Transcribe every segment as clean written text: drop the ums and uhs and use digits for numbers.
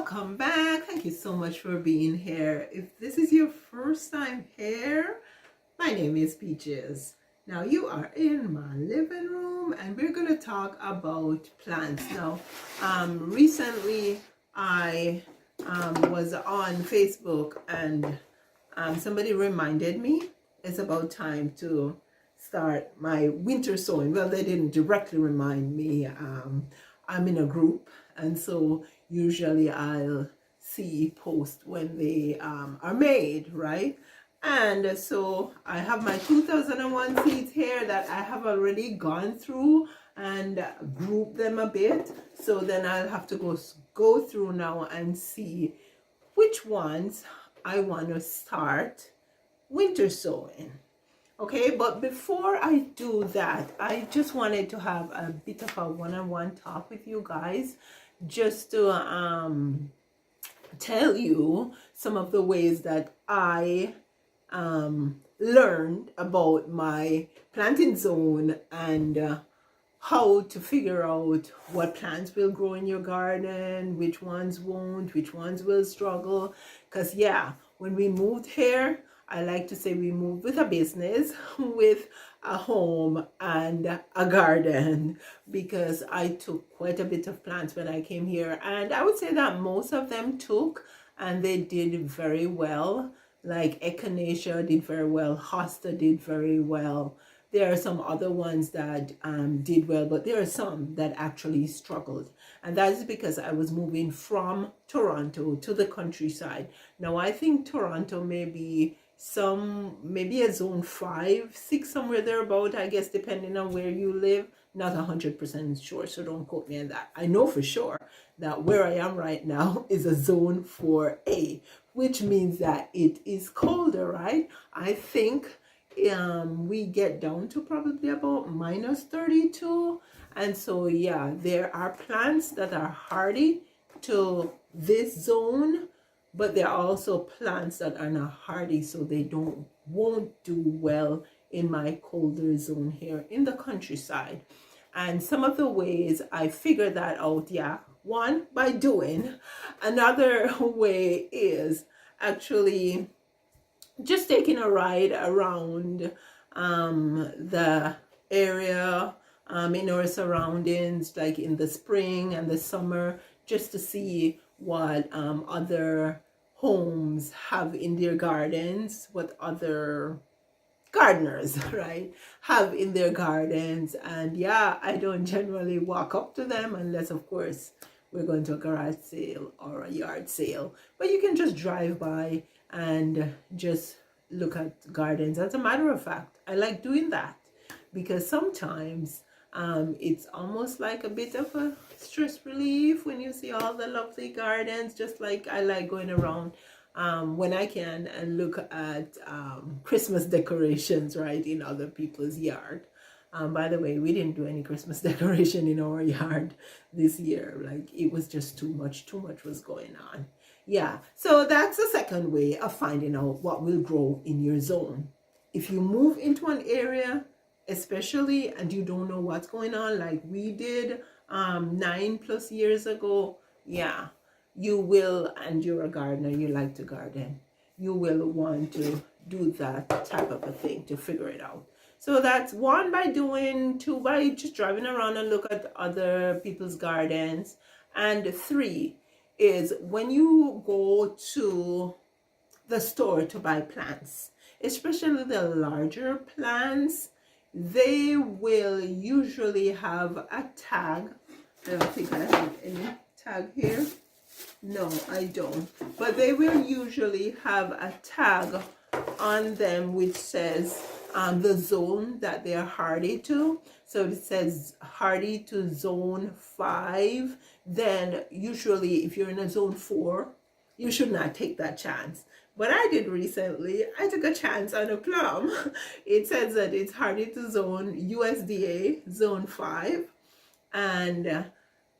Welcome back. Thank you so much for being here. If this is your first time here, my name is Peaches. Now you are in my living room and we're going to talk about plants. Now, recently I was on Facebook and somebody reminded me it's about time to start my winter sowing. Well, they didn't directly remind me. I'm in a group, and so usually I'll see posts when they are made, right? And so I have my 2001 seeds here that I have already gone through and grouped them a bit. So then I'll have to go through now and see which ones I want to start winter sowing. Okay, but before I do that, I just wanted to have a bit of a one-on-one talk with you guys, just to tell you some of the ways that I learned about my planting zone and how to figure out what plants will grow in your garden, which ones won't, which ones will struggle. Because yeah, when we moved here, I like to say we moved with a business, with a home and a garden, because I took quite a bit of plants when I came here, and I would say that most of them took and they did very well. Like echinacea did very well, hosta did very well. There are some other ones that did well, but there are some that actually struggled. And that is because I was moving from Toronto to the countryside. Now, I think Toronto may be maybe a zone 5, 6, somewhere thereabout, I guess, depending on where you live. Not 100% sure, so don't quote me on that. I know for sure that where I am right now is a zone 4A, which means that it is colder, right? I think we get down to probably about minus 32. And so yeah, there are plants that are hardy to this zone, but there are also plants that are not hardy, so they won't do well in my colder zone here in the countryside. And some of the ways I figured that out, yeah, one, by doing. Another way is actually just taking a ride around the area, in our surroundings, like in the spring and the summer, just to see what other homes have in their gardens, what other gardeners, right, have in their gardens. And yeah, I don't generally walk up to them unless, of course, we're going to a garage sale or a yard sale. But you can just drive by and just look at gardens. As a matter of fact, I like doing that because sometimes it's almost like a bit of a stress relief when you see all the lovely gardens. Just like I like going around when I can and look at Christmas decorations, right, in other people's yard. By the way, we didn't do any Christmas decoration in our yard this year. Like, it was just too much was going on. Yeah, so that's the second way of finding out what will grow in your zone. If you move into an area, especially, and you don't know what's going on, like we did 9+ years ago, yeah, you will, and you're a gardener, you like to garden, you will want to do that type of a thing to figure it out. So that's one, by doing; two, by just driving around and look at other people's gardens; and three is when you go to the store to buy plants, especially the larger plants, they will usually have a tag. I don't think I have any tag here. No, I don't. But they will usually have a tag on them which says the zone that they're hardy to. So it says hardy to zone 5. Then usually if you're in a zone 4, you should not take that chance. But I did recently, I took a chance on a plum. It says that it's hardy to zone USDA zone 5. And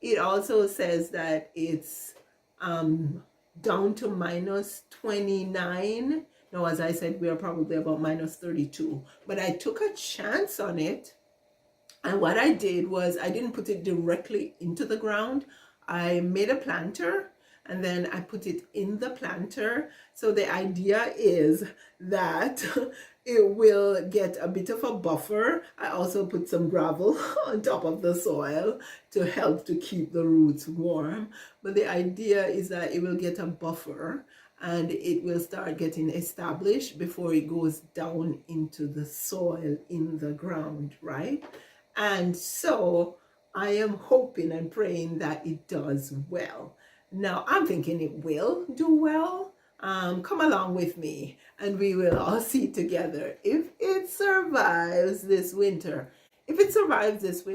it also says that it's down to minus 29. Now, as I said, we are probably about minus 32. But I took a chance on it. And what I did was I didn't put it directly into the ground. I made a planter and then I put it in the planter. So the idea is that it will get a bit of a buffer. I also put some gravel on top of the soil to help to keep the roots warm. But the idea is that it will get a buffer and it will start getting established before it goes down into the soil in the ground, right? And so I am hoping and praying that it does well. Now, I'm thinking it will do well. Come along with me and we will all see together if it survives this winter. If it survives this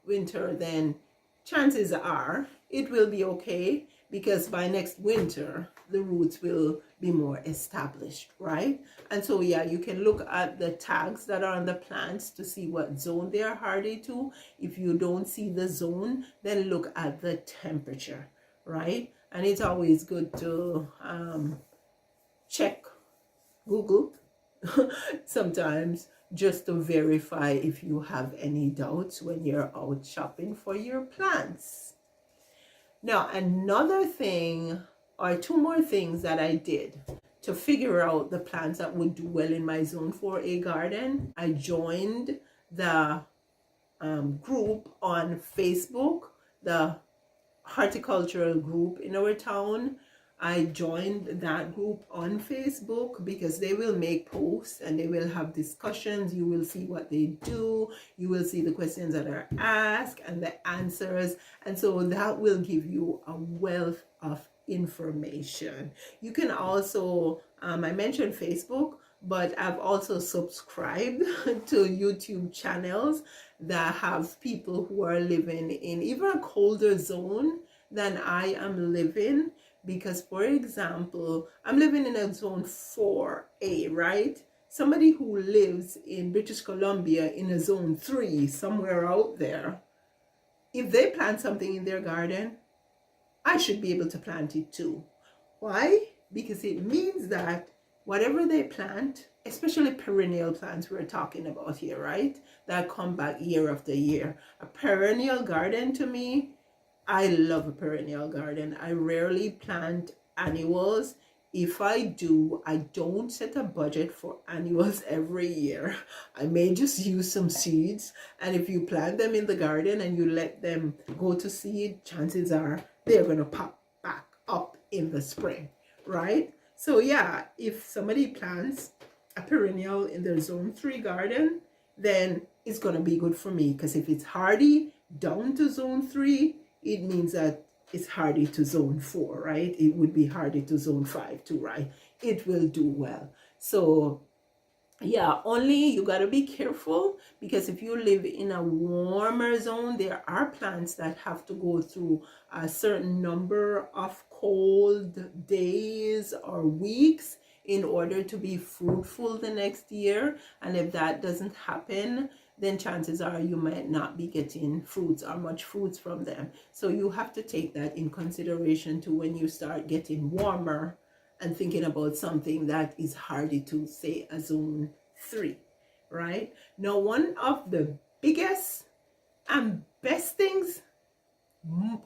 winter, then chances are it will be okay, because by next winter the roots will be more established, right? And so yeah, you can look at the tags that are on the plants to see what zone they are hardy to. If you don't see the zone, then look at the temperature, right? And it's always good to check Google sometimes, just to verify if you have any doubts when you're out shopping for your plants. Now, another thing, or two more things that I did to figure out the plants that would do well in my zone 4A garden. I joined the group on Facebook, the horticultural group in our town. I joined that group on Facebook because they will make posts and they will have discussions. You will see what they do. You will see the questions that are asked and the answers. And so that will give you a wealth of information. You can also, I mentioned Facebook, but I've also subscribed to YouTube channels that have people who are living in even a colder zone than I am living. Because, for example, I'm living in a zone 4A, right? Somebody who lives in British Columbia in a zone 3, somewhere out there, if they plant something in their garden, I should be able to plant it too. Why? Because it means that whatever they plant, especially perennial plants we're talking about here, right? That come back year after year. A perennial garden, to me, I love a perennial garden. I rarely plant annuals. If I do, I don't set a budget for annuals every year. I may just use some seeds. And if you plant them in the garden and you let them go to seed, chances are they're going to pop back up in the spring, right? So yeah, if somebody plants a perennial in their zone 3 garden, then it's going to be good for me. Because if it's hardy down to zone 3, it means that it's hardy to zone 4, right? It would be hardy to zone 5 too, right? It will do well. So yeah, only you got to be careful, because if you live in a warmer zone, there are plants that have to go through a certain number of cold days or weeks in order to be fruitful the next year. And if that doesn't happen, then chances are you might not be getting fruits or much fruits from them. So you have to take that in consideration too when you start getting warmer and thinking about something that is hardy to, say, a zone 3, right? Now, one of the biggest and best things,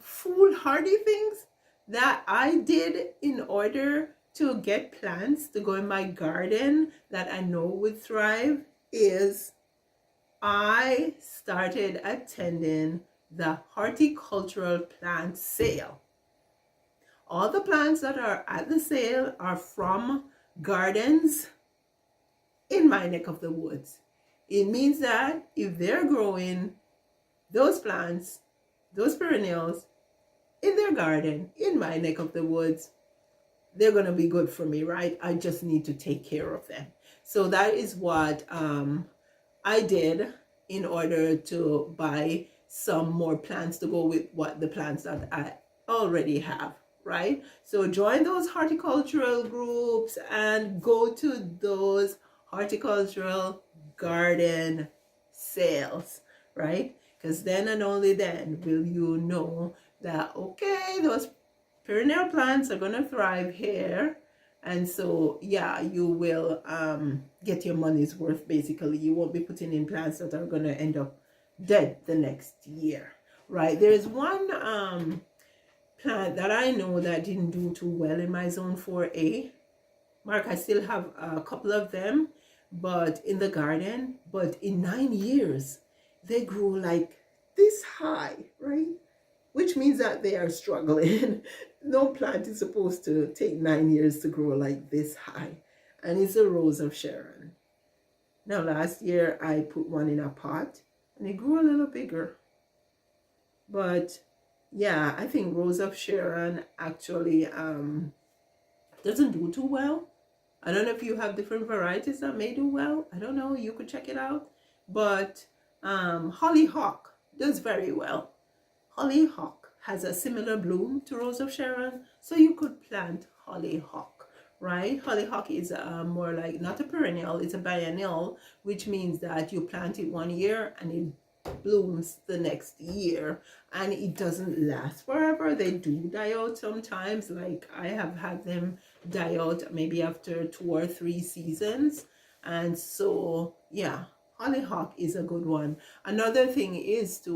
foolhardy things that I did in order to get plants to go in my garden that I know would thrive is I started attending the horticultural plant sale. All the plants that are at the sale are from gardens in my neck of the woods. It means that if they're growing those plants, those perennials in their garden in my neck of the woods, they're going to be good for me, right? I just need to take care of them. So that is what I did in order to buy some more plants to go with what the plants that I already have, right? So join those horticultural groups and go to those horticultural garden sales, right? Because then and only then will you know that, okay, those perennial plants are going to thrive here. And so, yeah, you will get your money's worth, basically. You won't be putting in plants that are going to end up dead the next year, right? There's one plant that I know that didn't do too well in my zone 4A. Mark, I still have a couple of them, but in the garden, but in 9 years, they grew like this high, right? Which means that they are struggling. No plant is supposed to take 9 years to grow like this high. And it's a Rose of Sharon. Now, last year I put one in a pot and it grew a little bigger. But yeah, I think Rose of Sharon actually doesn't do too well. I don't know if you have different varieties that may do well. I don't know. You could check it out. But Hollyhock does very well. Hollyhock has a similar bloom to Rose of Sharon, so you could plant hollyhock, right? Hollyhock is more like, not a perennial, it's a biennial, which means that you plant it 1 year and it blooms the next year, and it doesn't last forever. They do die out sometimes, like I have had them die out maybe after 2 or 3 seasons. And so yeah, hollyhock is a good one. Another thing is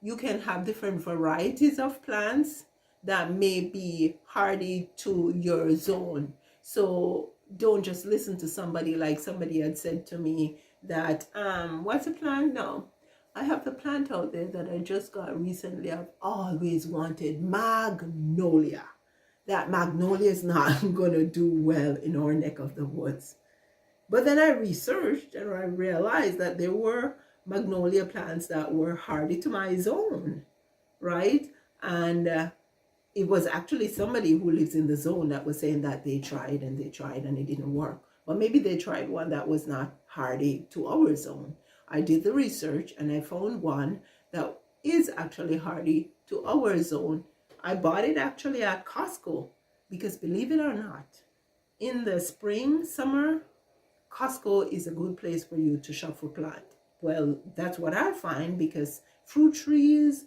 you can have different varieties of plants that may be hardy to your zone. So don't just listen to somebody, like somebody had said to me that what's a plant? No, I have the plant out there that I just got recently. I've always wanted magnolia. That magnolia is not gonna do well in our neck of the woods. But then I researched and I realized that there were magnolia plants that were hardy to my zone, right? And it was actually somebody who lives in the zone that was saying that they tried and it didn't work. But maybe they tried one that was not hardy to our zone. I did the research and I found one that is actually hardy to our zone. I bought it actually at Costco because, believe it or not, in the spring, summer, Costco is a good place for you to shop for plant. Well, that's what I find, because fruit trees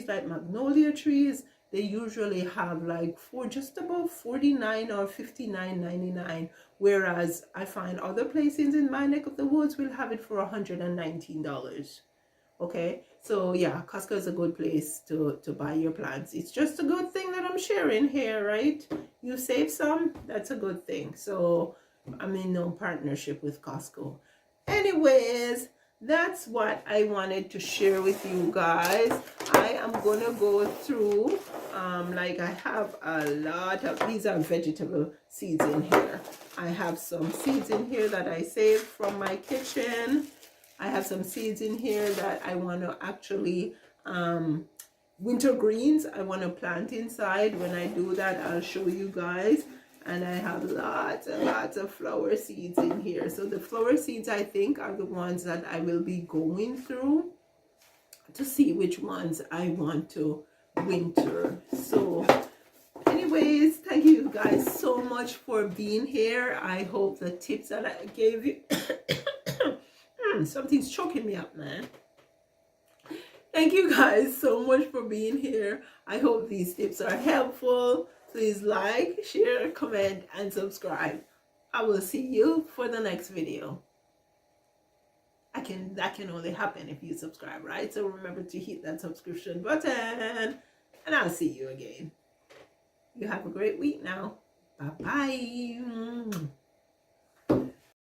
like magnolia trees, they usually have like for just about $49 or $59.99, whereas I find other places in my neck of the woods will have it for $119. Okay, so yeah, Costco is a good place to buy your plants. It's just a good thing that I'm sharing here, right? You save some, that's a good thing. So I'm in no partnership with Costco. Anyways, that's what I wanted to share with you guys. I am gonna go through like I have a lot of, these are vegetable seeds in here. I have some seeds in here that I saved from my kitchen. I have some seeds in here that I want to actually winter greens I want to plant inside. When I do that, I'll show you guys. And I have lots and lots of flower seeds in here. So the flower seeds, I think, are the ones that I will be going through to see which ones I want to winter. So anyways, thank you guys so much for being here. I hope the tips that I gave you something's choking me up, man. Thank you guys so much for being here. I hope these tips are helpful. Please like, share, comment, and subscribe. I will see you for the next video. That can only happen if you subscribe, right? So remember to hit that subscription button, and I'll see you again. You have a great week now. Bye-bye.